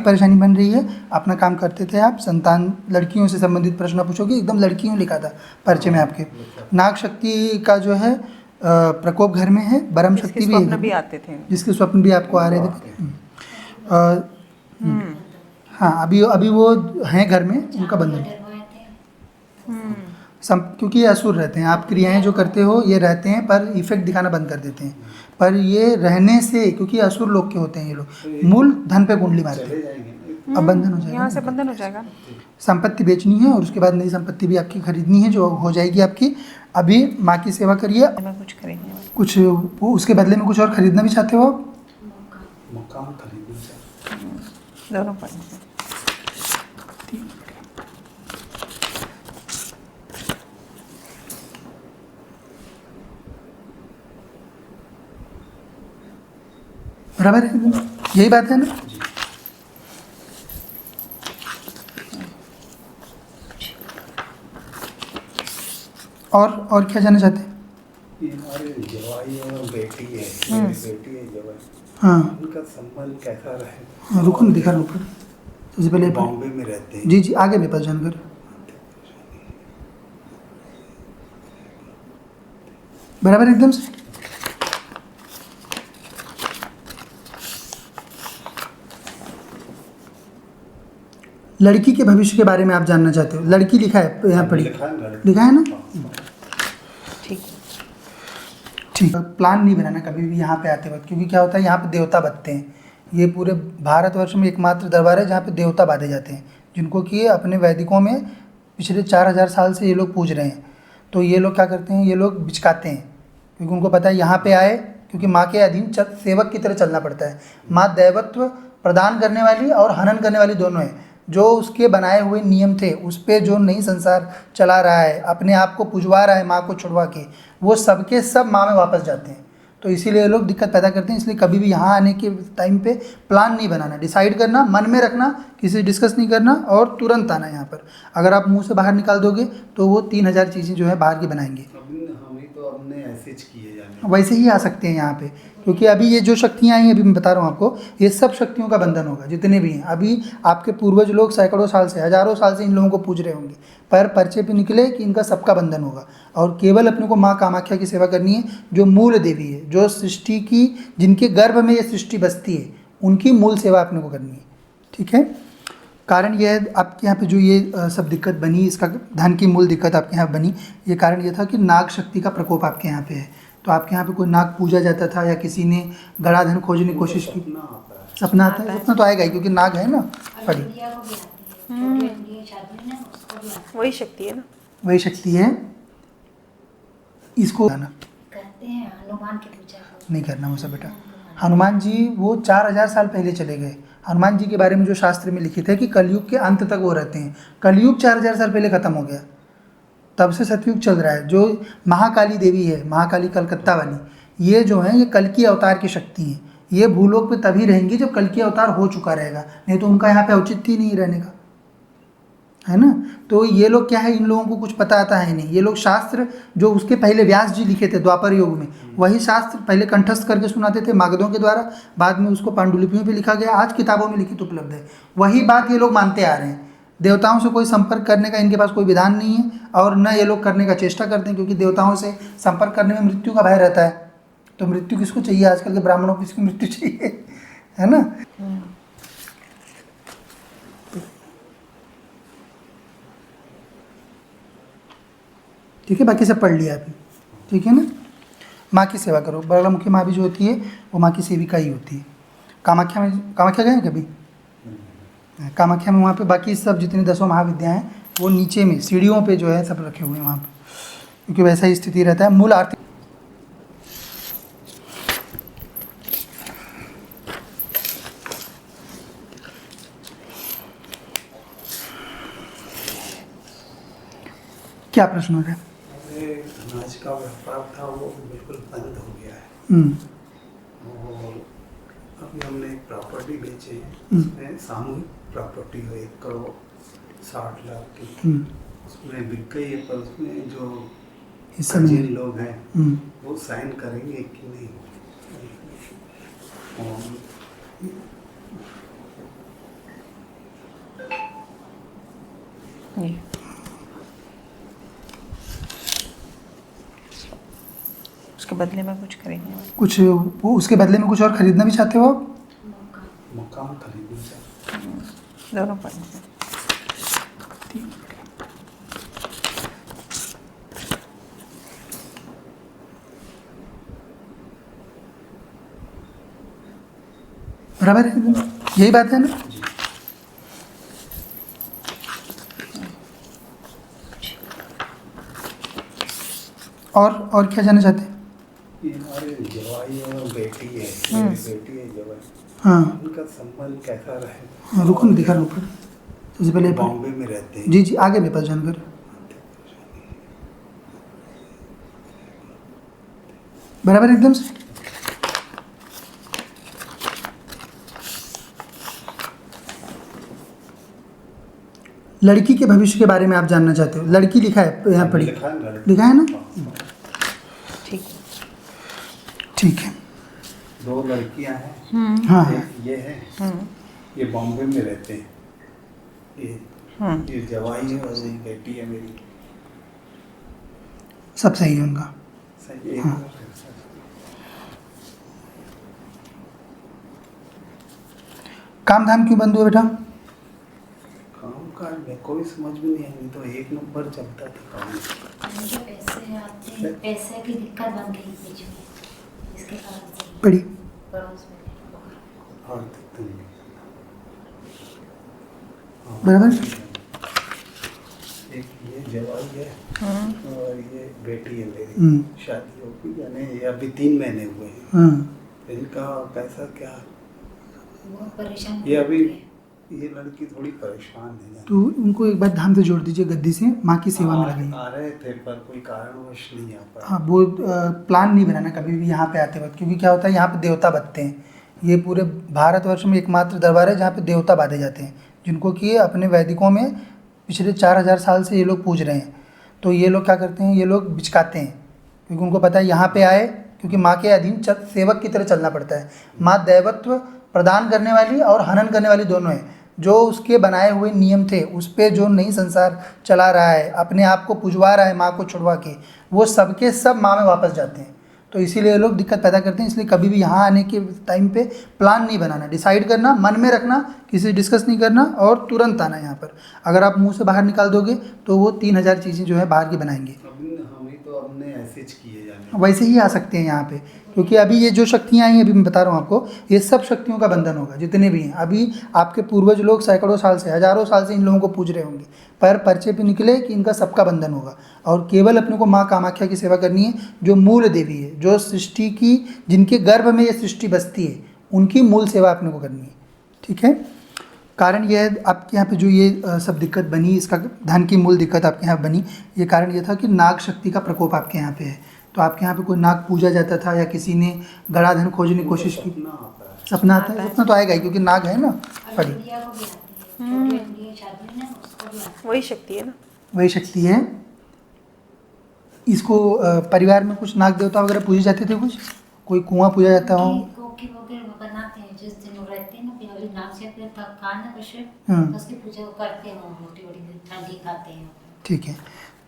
परेशानी बन रही है, अपना काम करते थे आप। संतान, लड़कियों से संबंधित प्रश्न पूछोगे, एकदम लड़कियों लिखा था परिचय में आपके। नाग शक्ति का जो है प्रकोप घर में है, ब्रह्म शक्ति भी है, स्वप्न भी आते थे, जिसके स्वप्न भी आपको आ रहे थे। हाँ, अभी वो हैं घर में, उनका बंधन, क्योंकि ये असुर रहते हैं। आप क्रियाएं जो करते हो ये रहते हैं, पर इफेक्ट दिखाना बंद कर देते हैं। पर ये रहने से, क्योंकि असुर लोग के होते हैं ये लोग, मूल धन पे कुंडली मारते हैं। अब बंधन हो जाएगा, यहाँ से बंधन हो जाएगा। संपत्ति बेचनी है और उसके बाद नई संपत्ति भी आपकी खरीदनी है, जो हो जाएगी आपकी। अभी माँ की सेवा करिए। कुछ खरीदने, कुछ उसके बदले में कुछ और खरीदना भी चाहते हो आप? मकान खरीदना चाहते हैं। दोनों पर बराबर है, यही बात है ना? और क्या जानना चाहते हैं? हमारे जवाई और बेटी है, मेरी बेटी है जवाई, हाँ, उनका संबंध कैसा रहेगा? हाँ, रुको ना, दिखा रहा हूँ ऊपर। सबसे पहले बॉम्बे में रहते हैं। जी, आगे मेरे पास जानकारी। बराबर एकदम से। लड़की के भविष्य के बारे में आप जानना चाहते हो? लड़की लिखा है यहाँ, पढ़ी लिखा है ना? ठीक। प्लान नहीं बनाना कभी भी यहाँ पे आते वक्त, क्योंकि क्या होता है, यहाँ पे देवता बधते हैं। ये पूरे भारतवर्ष में एकमात्र दरबार है जहाँ पे देवता बांधे जाते हैं, जिनको कि अपने वैदिकों में पिछले 4000 साल से ये लोग पूज रहे हैं। तो ये लोग क्या करते हैं, ये लोग बिचकाते हैं, क्योंकि उनको पता है यहाँ पे आए, क्योंकि माँ के अधीन सेवक की तरह चलना पड़ता है। माँ दैवत्व प्रदान करने वाली और हनन करने वाली दोनों है। जो उसके बनाए हुए नियम थे, उस पर जो नई संसार चला रहा है, अपने आप को पुजवा रहा है माँ को छुड़वा के, वो सबके सब माँ में वापस जाते हैं। तो इसीलिए ये लोग दिक्कत पैदा करते हैं। इसलिए कभी भी यहाँ आने के टाइम पे प्लान नहीं बनाना, डिसाइड करना, मन में रखना, किसी से डिस्कस नहीं करना और तुरंत आना यहाँ पर। अगर आप मुंह से बाहर निकाल दोगे तो वो 3000 चीज़ें जो है बाहर की बनाएंगे। हमें तो हमने ऐसे किए जाने, वैसे ही आ सकते हैं यहाँ पे, क्योंकि अभी ये जो शक्तियाँ आई हैं, अभी मैं बता रहा हूँ आपको, ये सब शक्तियों का बंधन होगा जितने भी हैं। अभी आपके पूर्वज लोग सैकड़ों साल से, हजारों साल से इन लोगों को पूज रहे होंगे, पर पर्चे पे निकले कि इनका सबका बंधन होगा। और केवल अपने को माँ कामाख्या की सेवा करनी है, जो मूल देवी है, जो सृष्टि की, जिनके गर्भ में ये सृष्टि बसती है, उनकी मूल सेवा अपने को करनी है। ठीक है। कारण यह है आपके यहाँ पे जो ये सब दिक्कत बनी, इसका धन की मूल दिक्कत आपके यहाँ बनी, ये कारण ये था कि नाग शक्ति का प्रकोप आपके यहाँ पे है। तो आपके यहाँ पे कोई नाग पूजा जाता था, या किसी ने गड़ा धन खोजने की कोशिश की? सपना आता है, सपना तो आएगा ही, क्योंकि नाग है ना। पढ़ी, वही शक्ति है ना, वही शक्ति है। इसको करते हैं हनुमान की पूजा नहीं करना वो सब बेटा। हनुमान जी वो 4000 साल पहले चले गए। हनुमान जी के बारे में जो शास्त्र में लिखित है कि कलयुग के अंत तक वो रहते हैं। कलयुग 4000 साल पहले ख़त्म हो गया, तब से सतयुग चल रहा है। जो महाकाली देवी है, महाकाली कलकत्ता वाली, ये जो है ये कल की अवतार की शक्ति है। ये भूलोक पे तभी रहेंगी जब कल की अवतार हो चुका रहेगा, नहीं तो उनका यहाँ पे औचित्य ही नहीं रहने का, है ना। तो ये लोग क्या है, इन लोगों को कुछ पता आता है नहीं। ये लोग शास्त्र जो उसके पहले व्यास जी लिखे थे द्वापर युग में, वही शास्त्र पहले कंठस्थ करके सुनाते थे मागधों के द्वारा, बाद में उसको पांडुलिपियों पे लिखा गया, आज किताबों में लिखित उपलब्ध है। वही बात ये लोग मानते आ रहे हैं। देवताओं से कोई संपर्क करने का इनके पास कोई विधान नहीं है, और न ये लोग करने का चेष्टा करते हैं, क्योंकि देवताओं से संपर्क करने में मृत्यु का भय रहता है। तो मृत्यु किसको चाहिए? आजकल के ब्राह्मणों को किसकी मृत्यु चाहिए, है ना। ठीक है, बाकी सब पढ़ लिया अभी, ठीक है ना। माँ की सेवा करो। बगलामुखी माँ भी जो होती है वो माँ की सेविका ही होती है। कामाख्या गए हैं कभी? कामाख्या में वहाँ पे बाकी सब जितनी 10 महाविद्या हैं वो नीचे में सीढ़ियों पे जो है सब रखे हुए हैं वहाँ पे, क्योंकि वैसा ही स्थिति रहता है। मूल आर्थिक क्या प्रश्न हो रहा है? अनाज का व्यापार था वो बिल्कुल बंद हो गया है, और अभी हमने एक प्रॉपर्टी बेची है, उसमें सामूहिक प्रॉपर्टी है 1,60,00,000 की, उसमें बिक गई है, पर उसमें जो जिन लोग हैं वो साइन करेंगे कि नहीं। और जी। उसके बदले में कुछ खरीदने वाले। कुछ वो उसके बदले में कुछ और ख़रीदना भी चाहते हो आप? मकान खरीदना चाहते हैं। दोनों पढ़ लें। बराबर है, यही बात है ना? जी। और क्या जानना चाहते हैं? ये हमारे जवाई और बेटी है, मेरी बेटी है जवाई, हाँ उनका संबंध कैसा रहेगा? हाँ, रुको ना, दिखा रहा हूँ ऊपर। सबसे पहले बॉम्बे में रहते हैं। जी जी, आगे मेरे पास जानकारी। बराबर एकदम से। लड़की के भविष्य के बारे में आप जानना चाहते हो? लड़की लिखा है यहाँ, पढ़ी लिखा है ना? लिखा है ना? ठीक। ठीक है। दो लड़कियां हैं। हाँ हाँ, एक ये है, ये बॉम्बे में रहते हैं। ये जवाई है और ये बेटी है मेरी। सब सही है उनका। सही है। काम धाम क्यों बंद हुआ बेटा? काम का मेरे को भी समझ में नहीं आई, तो एक नंबर चलता था काम। मुझे पैसे आते, पैसे की दिक्कत बन गई बीच में, इसके कारण से पढ़ी। पड़ोस में और दिक्कत नहीं। हाँ। बराबर। एक ये जवाई है और ये बेटी है मेरी। शादी हो गई यानी ये अभी 3 महीने हुए हैं। हाँ, इनका कैसा क्या, वो परेशान ये अभी होती है। ये लड़की थोड़ी परेशान है। तो उनको एक बार धाम से जोड़ दीजिए, गद्दी से माँ की सेवा में लगाइए। आ रहे थे पर कोई कारणवश नहीं आ पाया। हाँ, वो प्लान नहीं बनाना कभी भी यहाँ पे आते वक्त, क्योंकि क्या होता है यहाँ पे देवता बधते हैं। ये पूरे भारतवर्ष में एकमात्र दरबार है जहाँ पे देवता बांधे जाते हैं, जिनको कि अपने वैदिकों में पिछले 4000 साल से ये लोग पूज रहे हैं। तो ये लोग क्या करते हैं, ये लोग बिचकाते हैं, क्योंकि उनको पता है यहाँ पे आए, क्योंकि माँ के अधीन सेवक की तरह चलना पड़ता है। माँ दैवत्व प्रदान करने वाली और हनन करने वाली दोनों है। जो उसके बनाए हुए नियम थे उस पे जो नई संसार चला रहा है, अपने आप को पुजवा रहा है माँ को छुड़वा के, वो सबके सब माँ में वापस जाते हैं। तो इसीलिए ये लोग दिक्कत पैदा करते हैं। इसलिए कभी भी यहाँ आने के टाइम पे प्लान नहीं बनाना, डिसाइड करना, मन में रखना, किसी से डिस्कस नहीं करना और तुरंत आना यहाँ पर। अगर आप मुंह से बाहर निकाल दोगे तो वो 3000 चीज़ें जो है बाहर की बनाएंगे। हमें तो हमने ऐसे किए जाने। वैसे ही आ सकते हैं यहाँ पे, क्योंकि अभी ये जो शक्तियाँ आई हैं, अभी मैं बता रहा हूँ आपको, ये सब शक्तियों का बंधन होगा जितने भी हैं। अभी आपके पूर्वज लोग सैकड़ों साल से, हजारों साल से इन लोगों को पूज रहे होंगे, पर पर्चे पे निकले कि इनका सबका बंधन होगा। और केवल अपने को माँ कामाख्या की सेवा करनी है, जो मूल देवी है, जो सृष्टि की, जिनके गर्भ में ये सृष्टि बसती है, उनकी मूल सेवा अपने को करनी है। ठीक है। कारण यह है आपके यहाँ पे जो ये सब दिक्कत बनी, इसका धन की मूल दिक्कत आपके यहाँ बनी, ये कारण ये था कि नाग शक्ति का प्रकोप आपके यहाँ पे है। तो आपके यहाँ पे कोई नाग पूजा जाता था, या किसी ने गड़ा धन खोजने की कोशिश की? सपना आता है, सपना तो आएगा ही, क्योंकि नाग है ना। पढ़ी। इंडिया को भी आती है, छोटी इंडिया शादी में ना, उसको भी आती वही शक्ति है ना। वही शक्ति है। इसको परिवार में कुछ नाग देवता वगैरह पूजे जाते थे? कुछ कोई कुआं पूजा जाता हो? है। कोकी वगैरह बनाते हैं जिस दिन वो रहते हैं ना, फिर अभी नाग से अपने तक कान है कुछ, हाँ। उसकी पूजा करते हैं, वो रोटी वोटी ठंडी खाते हैं। ठीक है,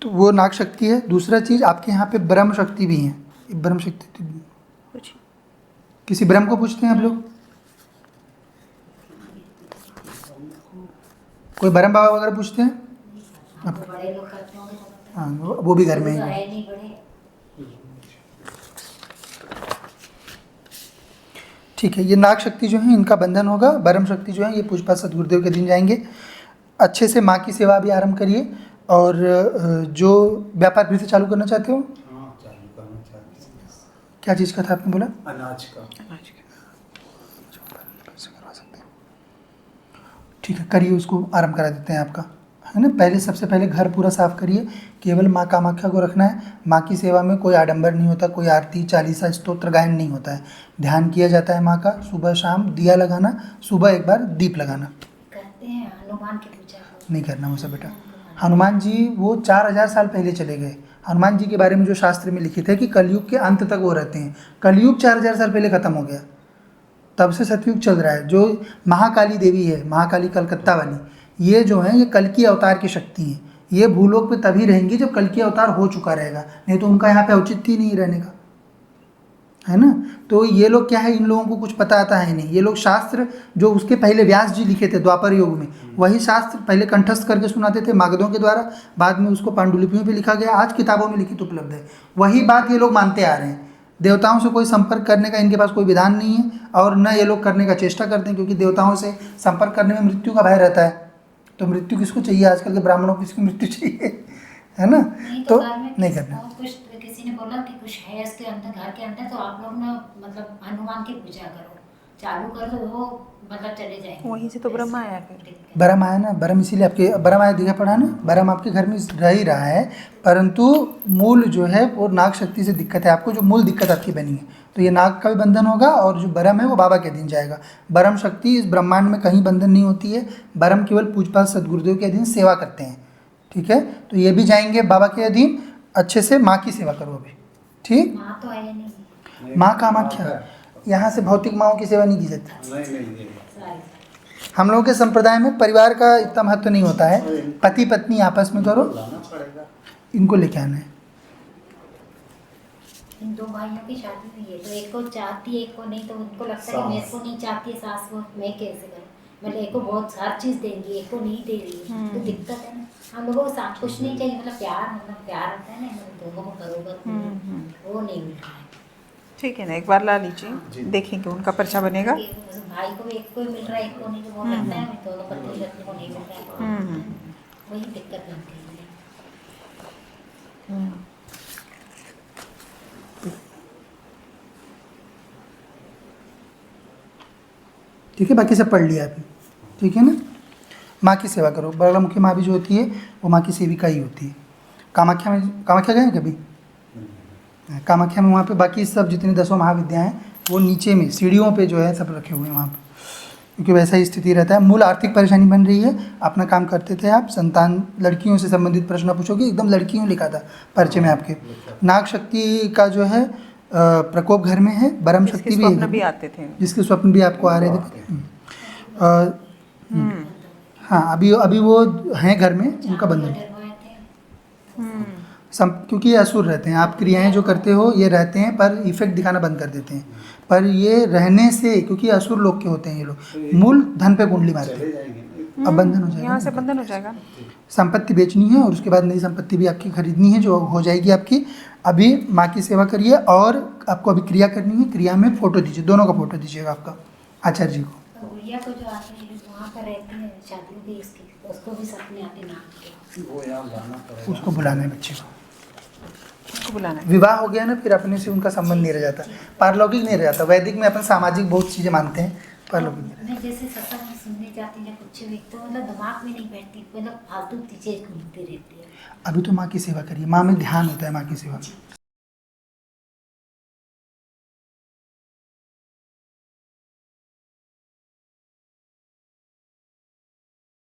तो वो नाग शक्ति है। दूसरा चीज़ आपके यहाँ पे ब्रह्म शक्ति भी है। ब्रह्म शक्ति कुछ किसी ब्रह्म को पूछते हैं आप लोग? कोई ब्रह्म बाबा वगैरह पूछते हैं? हम तो बड़े लोग करते होंगे तो पता हाँ, वो भी घर में है। ही तो है। है नहीं बड़े। ठीक है, ये नाग शक्ति जो है इनका बंधन होगा। ब्रह्म शक्ति जो है ये पूजपा सदगुरुदेव के दिन जाएंगे। अच्छे से माँ की सेवा भी आरंभ करिए। और जो व्यापार फिर से चालू करना चाहते हो? हाँ, चालू करना चाहते हैं। क्या चीज़ का था आपने बोला? अनाज का। ठीक है, करिए, उसको आरंभ करा देते हैं आपका, है ना। पहले सबसे पहले घर पूरा साफ करिए। केवल माँ कामाख्या को रखना है। माँ की सेवा में कोई आडंबर नहीं होता, कोई आरती चालीसा स्तोत्र गायन नहीं होता है। ध्यान किया जाता है माँ का, सुबह शाम दिया लगाना, सुबह एक बार दीप लगाना। करते हैं हनुमान की पूजा को। नहीं करना वो सब बेटा। हनुमान जी वो 4000 साल पहले चले गए। हनुमान जी के बारे में जो शास्त्र में लिखित है कि कलयुग के अंत तक वो रहते हैं। कलयुग 4000 साल पहले ख़त्म हो गया, तब से सतयुग चल रहा है। जो महाकाली देवी है, महाकाली कलकत्ता वाली, ये जो है ये कल की अवतार की शक्ति है। ये भूलोक पे तभी रहेंगी जब कल की अवतार हो चुका रहेगा, नहीं तो उनका यहाँ पे औचित्य ही नहीं रहने का, है ना। तो ये लोग क्या है, इन लोगों को कुछ पता आता है नहीं। ये लोग शास्त्र जो उसके पहले व्यास जी लिखे थे द्वापर युग में, वही शास्त्र पहले कंठस्थ करके सुनाते थे मागधों के द्वारा, बाद में उसको पांडुलिपियों पे लिखा गया, आज किताबों में लिखित उपलब्ध है। वही बात ये लोग मानते आ रहे हैं। देवताओं से कोई संपर्क करने का इनके पास कोई विधान नहीं है, और न ये लोग करने का चेष्टा करते हैं, क्योंकि देवताओं से संपर्क करने में मृत्यु का भय रहता है। तो मृत्यु किसको चाहिए, आजकल के ब्राह्मणों को किसकी मृत्यु चाहिए, है ना। तो नहीं करना। किसी ने बोला कि कुछ है इसके अंदर, घर के अंदर, तो आप लोग ना मतलब हनुमान की पूजा करो, चालू कर दो, वो मतलब चले जाएंगे। वहीं से तो ब्रह्मा आया फिर। ब्रह्म आया ना, ब्रह्म इसीलिए आपके ब्रह्म आया दिखा पड़ा ना, ब्रह्म आपके घर में रह ही रहा है, परंतु मूल जो है वो नाग शक्ति से दिक्कत है आपको, जो मूल दिक्कत आपकी बनी है। तो ये नाग का भी बंधन होगा, और जो ब्रह्म है वो बाबा के अधीन जाएगा। ब्रह्म शक्ति इस ब्रह्मांड में कहीं बंधन नहीं होती है, ब्रह्म केवल पूजपाठ सदगुरुदेव के अधीन सेवा करते हैं, ठीक है। तो ये भी जाएंगे बाबा के अधीन। अच्छे से माँ की सेवा करो अभी, ठीक। माँ तो आया नहीं, माँ कामाख्या, यहाँ से भौतिक माँओं की सेवा नहीं की जाती। नहीं सारी हम लोगों के संप्रदाय में परिवार का इतना महत्व नहीं होता है, पति पत्नी आपस में करो। लाना पड़ेगा। इनको लेके आना है। इन दो भाइयों की शादी हुई है, तो एक को चाहती है, एक को नहीं, तो उनको लगता है कि मेरे को नहीं चाहती है सास, वो मैं कैसे करूँ, मतलब एक को बहुत हर चीज़ देंगी, एक को नहीं दे रही है, तो दिक्कत है ना। हम लोगों को साथ कुछ नहीं चाहिए, मतलब प्यार होता है ना, मतलब दोनों को बरोबर, वो नहीं मिल रहा है। ठीक है ना, एक बार ला लीजिए, देखेंगे उनका पर्चा बनेगा। भाई को भी एक को ही मिल रहा है, एक को नहीं, तो वो लगता है दोनों पत्नी पत्नी को नहीं मिल रहा है, वही दिक्कत बनती है। ठीक है, बाकी सब पढ़ लिया आपने, ठीक है ना। माँ की सेवा करो। बगलामुखी माँ भी जो होती है वो माँ की सेविका ही होती है। कामाख्या गए हैं कभी? कामाख्या में वहाँ पे बाकी सब जितनी 10 महाविद्या हैं वो नीचे में सीढ़ियों पे जो है सब रखे हुए हैं वहाँ पे, क्योंकि वैसा ही स्थिति रहता है। मूल आर्थिक परेशानी बन रही है, अपना काम करते थे आप। संतान, लड़कियों से संबंधित प्रश्न पूछोगे, एकदम लड़कियों लिखा था पर्चे में आपके। नाग शक्ति का जो है प्रकोप घर में है, ब्रह्म शक्ति भी है, भी आते थे, जिसके स्वप्न भी आपको आ रहे थे। हाँ, अभी वो हैं घर में, उनका बंधन, क्योंकि ये असुर रहते हैं। आप क्रियाएं जो करते हो ये रहते हैं, पर इफेक्ट दिखाना बंद कर देते हैं। पर ये रहने से, क्योंकि असुर लोग के होते हैं ये लोग, मूल धन पे कुंडली मारते हैं। अब बंधन हो जाएगा, यहाँ से बंधन हो जाएगा। संपत्ति बेचनी है और उसके बाद नई संपत्ति भी आपकी खरीदनी है, जो हो जाएगी आपकी। अभी माँ की सेवा करिए, और आपको अभी क्रिया करनी है। क्रिया में फोटो दीजिए, दोनों का फोटो दीजिएगा आपका, आचार्य जी को। गुड़िया को जो आती है वहाँ पर रहती है, शादी भी इसकी, उसको भी सपने आते नाम के, वो यहाँ लाना पड़ेगा। उसको बुलाना है बच्चे को। उसको बुलाना है। विवाह हो गया ना, फिर अपने से उनका संबंध नहीं रह जाता, पारलौकिक नहीं रह जाता। वैदिक में अपन सामाजिक बहुत चीज़ें मानते हैं, पारलौकिक नहीं रहता। मैं जैसे सत्संग में सुनने जाती या कुछ भी, तो मतलब दिमाग में नहीं बैठती, मतलब फालतू चीज़ें घूमती रहती है। अभी तो माँ की सेवा करिए, माँ में ध्यान होता है, माँ की सेवा में